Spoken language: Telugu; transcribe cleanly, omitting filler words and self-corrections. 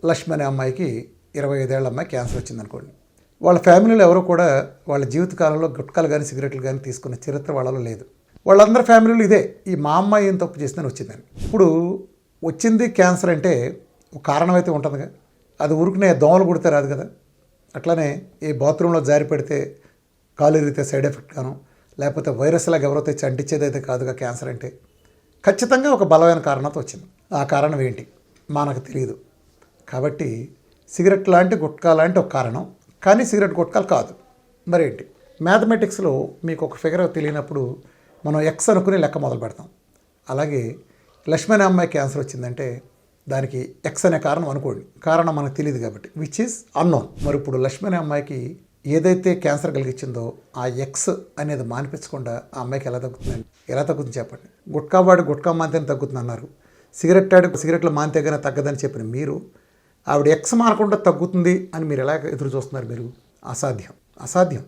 లక్ష్మి అనే అమ్మాయికి 25 ఏళ్ల అమ్మాయి క్యాన్సర్ వచ్చిందనుకోండి. వాళ్ళ ఫ్యామిలీలో ఎవరో కూడా వాళ్ళ జీవితకాలంలో గుట్కాలు కానీ సిగరెట్లు కానీ తీసుకున్న చరిత్ర వాళ్ళలో లేదు. వాళ్ళందరి ఫ్యామిలీలో ఇదే, ఈ మా అమ్మాయి ఏం తప్పు చేసిందని వచ్చిందని. ఇప్పుడు వచ్చింది క్యాన్సర్ అంటే ఒక కారణం అయితే ఉంటుందిగా, అది ఊరుకునే దోమలు కుడితే రాదు కదా. అట్లానే ఈ బాత్రూంలో జారి పెడితే కాలు ఎరిగితే సైడ్ ఎఫెక్ట్ గాను, లేకపోతే వైరస్ లాగా ఎవరో తెచ్చి అంటించేది అయితే కాదుగా క్యాన్సర్ అంటే. ఖచ్చితంగా ఒక బలమైన కారణంతో వచ్చింది. ఆ కారణం ఏంటి మనకు తెలియదు. కాబట్టి సిగరెట్ లాంటి గుట్కా లాంటి ఒక కారణం, కానీ సిగరెట్ గుట్కాలు కాదు. మరేంటి? మ్యాథమెటిక్స్లో మీకు ఒక ఫిగర్ తెలియనప్పుడు మనం ఎక్స్ అనుకుని లెక్క మొదలు పెడతాం. అలాగే లక్ష్మి అనే అమ్మాయి క్యాన్సర్ వచ్చిందంటే దానికి ఎక్స్ అనే కారణం అనుకోండి. కారణం మనకు తెలియదు కాబట్టి, విచ్ ఈజ్ అన్నోన్. మరి ఇప్పుడు లక్ష్మి అనే అమ్మాయికి ఏదైతే క్యాన్సర్ కలిగించిందో ఆ ఎక్స్ అనేది మానిపించకుండా ఆ అమ్మాయికి ఎలా తగ్గుతుందండి? ఎలా తగ్గుతుంది చెప్పండి? గుట్కా వాడి గుట్కా మాంతేనే తగ్గుతుంది అన్నారు. సిగరెట్ ఆడి సిగరెట్లు మాంతేగానే తగ్గదని చెప్పిన మీరు ఆవిడ ఎక్స్ మానకుండా తగ్గుతుంది అని మీరు ఎలా ఎదురు చూస్తున్నారు? మీరు అసాధ్యం.